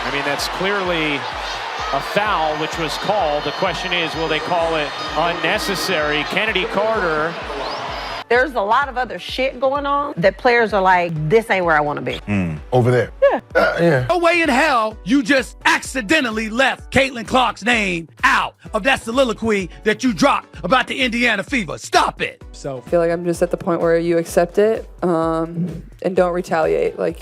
I mean, that's clearly a foul, which was called. The question is, will they call it unnecessary? Kennedy Carter. There's a lot of other shit going on that players are like, this ain't where I want to be. Over there. Yeah. Yeah. No way in hell you just accidentally left Caitlin Clark's name out of that soliloquy that you dropped about the Indiana Fever. Stop it. So I feel like I'm just at the point where you accept it and don't retaliate. Like,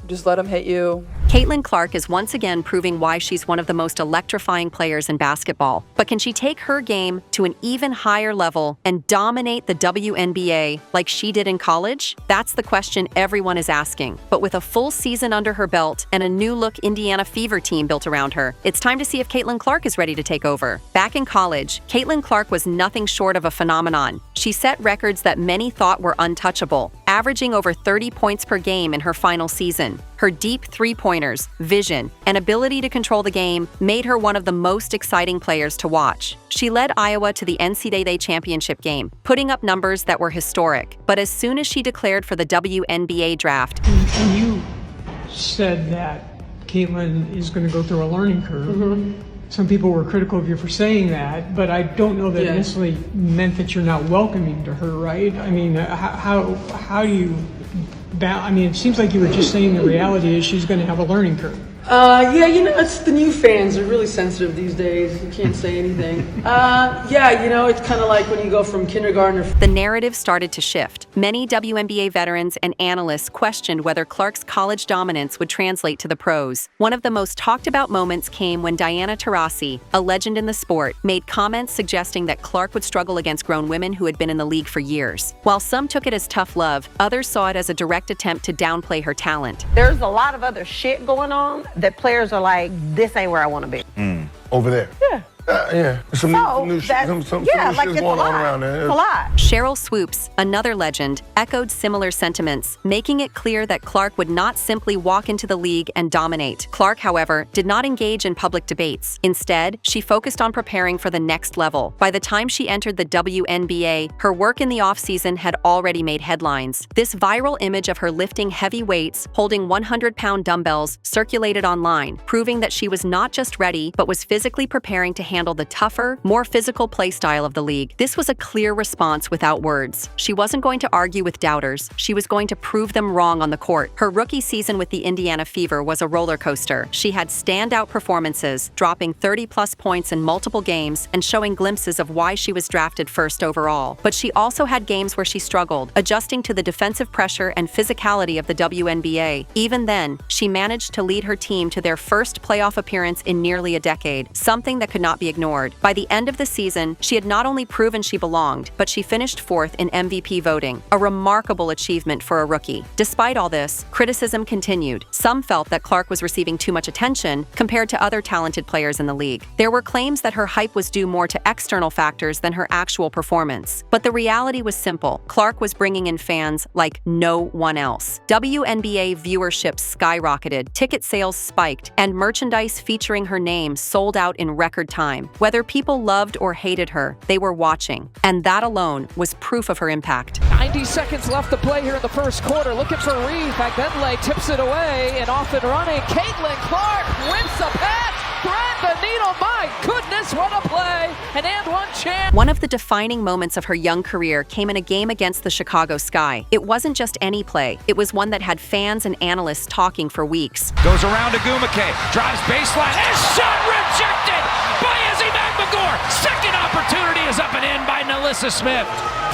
just let them hit you. Caitlin Clark is once again proving why she's one of the most electrifying players in basketball. But can she take her game to an even higher level and dominate the WNBA like she did in college? That's the question everyone is asking. But with a full season under her belt and a new-look Indiana Fever team built around her, it's time to see if Caitlin Clark is ready to take over. Back in college, Caitlin Clark was nothing short of a phenomenon. She set records that many thought were untouchable, averaging over 30 points per game in her final season. Her deep three-pointers, vision, and ability to control the game made her one of the most exciting players to watch. She led Iowa to the NCAA championship game, putting up numbers that were historic. But as soon as she declared for the WNBA draft, and you said that Caitlin is going to go through a learning curve. Some people were critical of you for saying that, but I don't know that it necessarily meant that you're not welcoming to her, right? I mean, how do you... it seems like you were just saying the reality is she's going to have a learning curve. It's the new fans are really sensitive these days. You can't say anything. It's kind of like when you go from kindergarten. The narrative started to shift. Many WNBA veterans and analysts questioned whether Clark's college dominance would translate to the pros. One of the most talked about moments came when Diana Taurasi, a legend in the sport, made comments suggesting that Clark would struggle against grown women who had been in the league for years. While some took it as tough love, others saw it as a direct attempt to downplay her talent. There's a lot of other shit going on that players are like, this ain't where I want to be. Over there. Yeah. Some new shit going on around there. It's a lot. Cheryl Swoops, another legend, echoed similar sentiments, making it clear that Clark would not simply walk into the league and dominate. Clark, however, did not engage in public debates. Instead, she focused on preparing for the next level. By the time she entered the WNBA, her work in the offseason had already made headlines. This viral image of her lifting heavy weights, holding 100-pound dumbbells, circulated online, proving that she was not just ready, but was physically preparing to handle the tougher, more physical play style of the league. This was a clear response without words. She wasn't going to argue with doubters. She was going to prove them wrong on the court. Her rookie season with the Indiana Fever was a roller coaster. She had standout performances, dropping 30-plus points in multiple games and showing glimpses of why she was drafted first overall. But she also had games where she struggled, adjusting to the defensive pressure and physicality of the WNBA. Even then, she managed to lead her team to their first playoff appearance in nearly a decade, something that could not be ignored. By the end of the season, she had not only proven she belonged, but she finished fourth in MVP voting, a remarkable achievement for a rookie. Despite all this, criticism continued. Some felt that Clark was receiving too much attention compared to other talented players in the league. There were claims that her hype was due more to external factors than her actual performance. But the reality was simple. Clark was bringing in fans like no one else. WNBA viewership skyrocketed, ticket sales spiked, and merchandise featuring her name sold out in record time. Whether people loved or hated her, they were watching. And that alone was proof of her impact. 90 seconds left to play here in the first quarter. Looking for Reese. Magdalene tips it away and off and running. Caitlin Clark whips a pass. Thread the needle. My goodness, what a play. An and one chance. One of the defining moments of her young career came in a game against the Chicago Sky. It wasn't just any play. It was one that had fans and analysts talking for weeks. Goes around to Gumake. Drives baseline. And shot rejected by Izzy McMagor. Second opportunity is up and in by Nalissa Smith.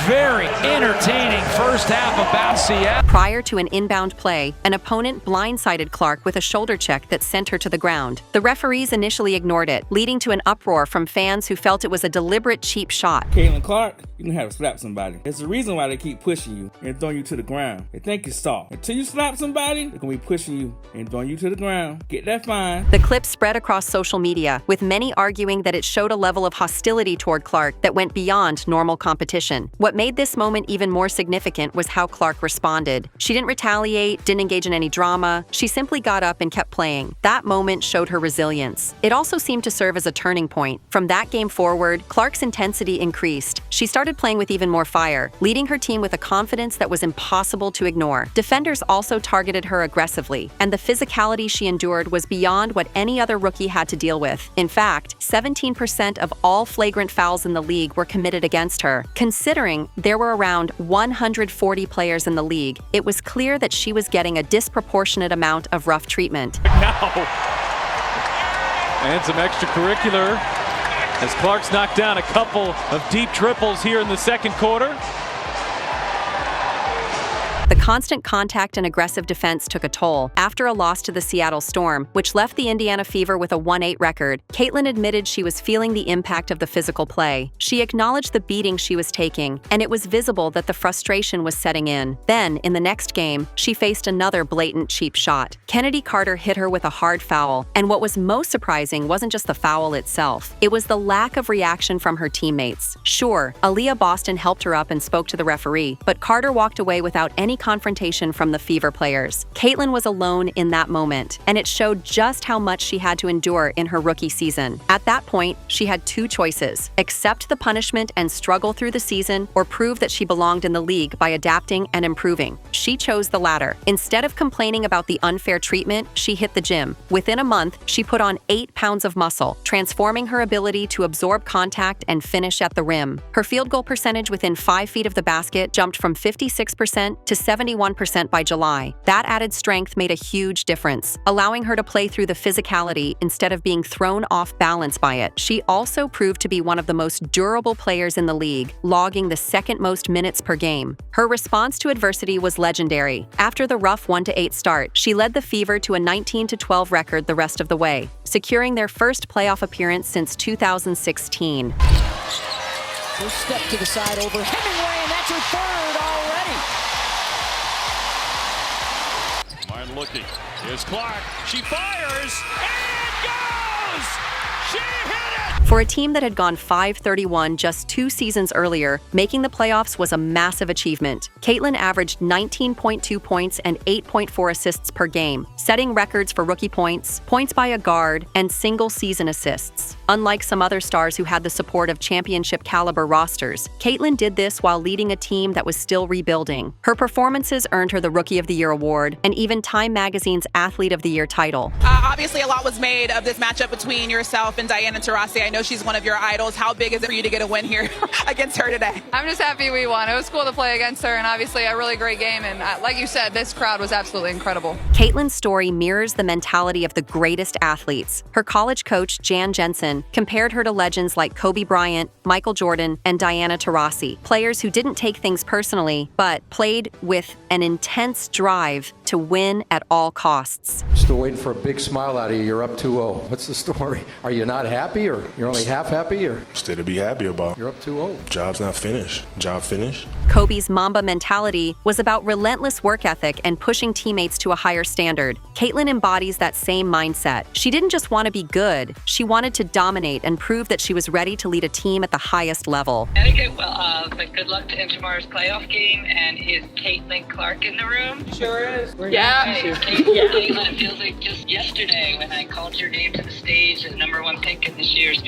Very entertaining first half about Seattle. Prior to an inbound play, an opponent blindsided Clark with a shoulder check that sent her to the ground. The referees initially ignored it, leading to an uproar from fans who felt it was a deliberate cheap shot. Caitlin Clark, you can have to slap somebody. It's the reason why they keep pushing you and throwing you to the ground. They think you're soft. Until you slap somebody, they're going to be pushing you and throwing you to the ground. Get that fine. The clip spread across social media, with many arguing that it showed a level of hostility toward Clark that went beyond normal competition. What made this moment even more significant was how Clark responded. She didn't retaliate, didn't engage in any drama. She simply got up and kept playing. That moment showed her resilience. It also seemed to serve as a turning point. From that game forward, Clark's intensity increased. She started started playing with even more fire, leading her team with a confidence that was impossible to ignore. Defenders also targeted her aggressively, and the physicality she endured was beyond what any other rookie had to deal with. In fact, 17% of all flagrant fouls in the league were committed against her. Considering there were around 140 players in the league, it was clear that she was getting a disproportionate amount of rough treatment. Now, and some extracurricular as Clark's knocked down a couple of deep triples here in the second quarter. The constant contact and aggressive defense took a toll. After a loss to the Seattle Storm, which left the Indiana Fever with a 1-8 record, Caitlin admitted she was feeling the impact of the physical play. She acknowledged the beating she was taking, and it was visible that the frustration was setting in. Then, in the next game, she faced another blatant cheap shot. Kennedy Carter hit her with a hard foul, and what was most surprising wasn't just the foul itself. It was the lack of reaction from her teammates. Sure, Aaliyah Boston helped her up and spoke to the referee, but Carter walked away without any confrontation from the Fever players. Caitlin was alone in that moment, and it showed just how much she had to endure in her rookie season. At that point, she had two choices: accept the punishment and struggle through the season, or prove that she belonged in the league by adapting and improving. She chose the latter. Instead of complaining about the unfair treatment, she hit the gym. Within a month, she put on 8 pounds of muscle, transforming her ability to absorb contact and finish at the rim. Her field goal percentage within 5 feet of the basket jumped from 56% to 71% by July. That added strength made a huge difference, allowing her to play through the physicality instead of being thrown off balance by it. She also proved to be one of the most durable players in the league, logging the second most minutes per game. Her response to adversity was legendary. After the rough 1-8 start, she led the Fever to a 19-12 record the rest of the way, securing their first playoff appearance since 2016. First step to the side over Hemingway, and that's her third already. Martin looking. Here's Clark. She fires and goes! She hit it! For a team that had gone 5-31 just 2 seasons earlier, making the playoffs was a massive achievement. Caitlin averaged 19.2 points and 8.4 assists per game, setting records for rookie points, points by a guard, and single-season assists. Unlike some other stars who had the support of championship-caliber rosters, Caitlin did this while leading a team that was still rebuilding. Her performances earned her the Rookie of the Year award and even Time Magazine's Athlete of the Year title. Obviously, a lot was made of this matchup between yourself and Diana Taurasi. I know she's one of your idols. How big is it for you to get a win here against her today? I'm just happy we won. It was cool to play against her, and obviously a really great game. And like you said, this crowd was absolutely incredible. Caitlin's story mirrors the mentality of the greatest athletes. Her college coach, Jan Jensen, compared her to legends like Kobe Bryant, Michael Jordan, and Diana Taurasi, players who didn't take things personally, but played with an intense drive to win at all costs. Still waiting for a big smile out of you. You're up 2-0. What's the story? Are you not happy, or you're only half happy, or? Still to be happy about. You're up 2-0. Job's not finished. Job finished. Kobe's Mamba mentality was about relentless work ethic and pushing teammates to a higher standard. Caitlin embodies that same mindset. She didn't just want to be good, she wanted to dominate and prove that she was ready to lead a team at the highest level. Okay, well, but good luck in tomorrow's playoff game. And is Caitlin Clark in the room? Sure is. Yeah. Caitlin, it feels like just yesterday when I called your name to the stage as #1 pick in this year's.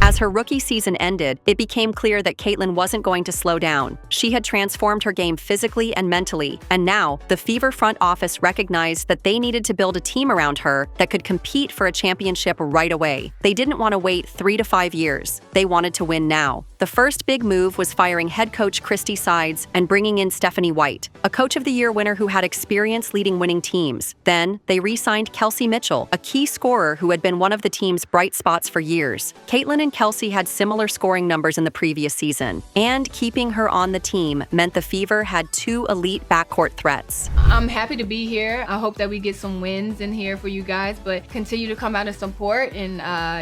As her rookie season ended, it became clear that Caitlin wasn't going to slow down. She had transformed her game physically and mentally, and now the Fever front office recognized that they needed to build a team around her that could compete for a championship right away. They didn't want to wait 3 to 5 years. They wanted to win now. The first big move was firing head coach Christy Sides and bringing in Stephanie White, a Coach of the Year winner who had experience leading winning teams. Then, they re-signed Kelsey Mitchell, a key scorer who had been one of the team's bright spots for years. Caitlin and Kelsey had similar scoring numbers in the previous season, and keeping her on the team meant the Fever had 2 elite backcourt threats. I'm happy to be here. I hope that we get some wins in here for you guys, but continue to come out and support, and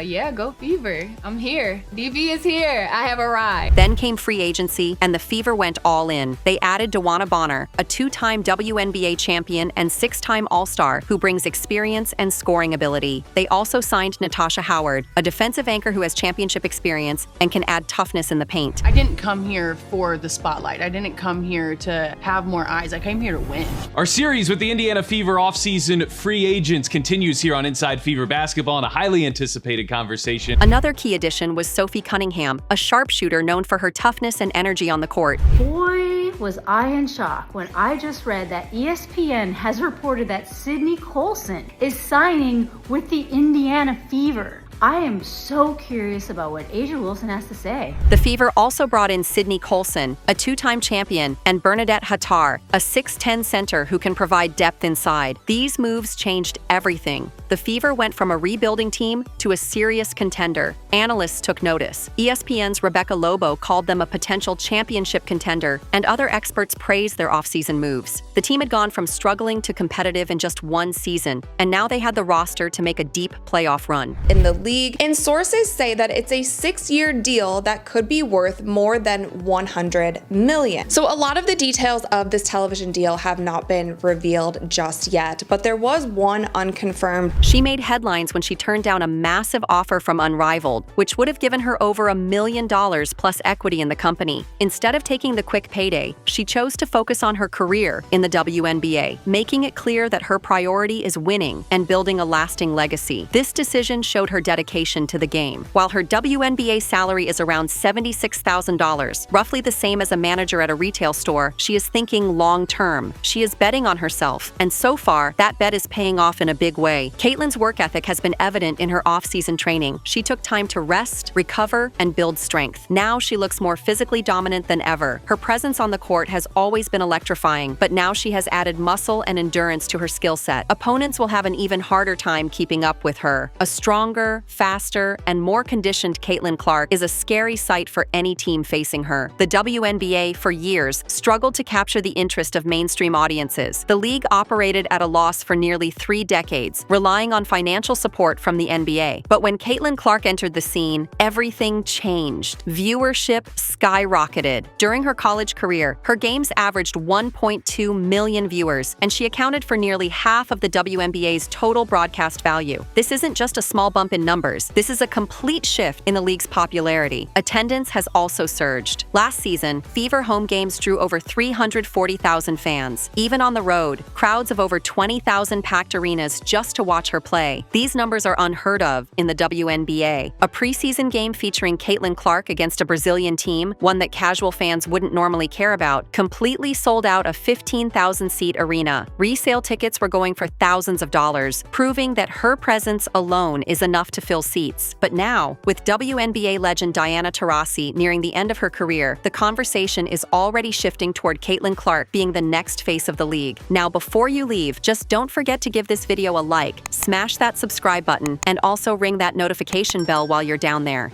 yeah, go Fever. I'm here. DB is here. I have arrived. Then came free agency, and the Fever went all in. They added DeWanna Bonner, a 2-time WNBA champion and 6-time All-Star who brings experience experience and scoring ability. They also signed Natasha Howard, a defensive anchor who has championship experience and can add toughness in the paint. I didn't come here for the spotlight. I didn't come here to have more eyes. I came here to win. Our series with the Indiana Fever offseason free agents continues here on Inside Fever Basketball, and a highly anticipated conversation. Another key addition was Sophie Cunningham, a sharpshooter known for her toughness and energy on the court. Boy, was I in shock when I just read that ESPN has reported that Sydney Colson is signing with the Indiana Fever. I am so curious about what Asia Wilson has to say. The Fever also brought in Sydney Colson, a two-time champion, and Bernadette Hattar, a 6'10 center who can provide depth inside. These moves changed everything. The Fever went from a rebuilding team to a serious contender. Analysts took notice. ESPN's Rebecca Lobo called them a potential championship contender, and other experts praised their offseason moves. The team had gone from struggling to competitive in just one season, and now they had the roster to make a deep playoff run. In the league, and sources say that it's a 6-year deal that could be worth more than $100 million. So a lot of the details of this television deal have not been revealed just yet, but there was one unconfirmed. She made headlines when she turned down a massive offer from Unrivaled, which would have given her over $1 million plus equity in the company. Instead of taking the quick payday, she chose to focus on her career in the WNBA, making it clear that her priority is winning and building a lasting legacy. This decision showed her dedication to the game. While her WNBA salary is around $76,000, roughly the same as a manager at a retail store, she is thinking long-term. She is betting on herself, and so far, that bet is paying off in a big way. Caitlin's work ethic has been evident in her off-season training. She took time to rest, recover, and build strength. Now she looks more physically dominant than ever. Her presence on the court has always been electrifying, but now she has added muscle and endurance to her skill set. Opponents will have an even harder time keeping up with her. A stronger, faster, and more conditioned Caitlin Clark is a scary sight for any team facing her. The WNBA, for years, struggled to capture the interest of mainstream audiences. The league operated at a loss for nearly 3 decades, relying on financial support from the NBA. But when Caitlin Clark entered the scene, everything changed. Viewership skyrocketed. During her college career, her games averaged 1.2 million viewers, and she accounted for nearly half of the WNBA's total broadcast value. This isn't just a small bump in numbers. This is a complete shift in the league's popularity. Attendance has also surged. Last season, Fever home games drew over 340,000 fans. Even on the road, crowds of over 20,000 packed arenas just to watch her play. These numbers are unheard of in the WNBA. A preseason game featuring Caitlin Clark against a Brazilian team, one that casual fans wouldn't normally care about, completely sold out a 15,000-seat arena. Resale tickets were going for thousands of dollars, proving that her presence alone is enough to fill seats. But now, with WNBA legend Diana Taurasi nearing the end of her career, the conversation is already shifting toward Caitlin Clark being the next face of the league. Now, before you leave, just don't forget to give this video a like, smash that subscribe button, and also ring that notification bell while you're down there.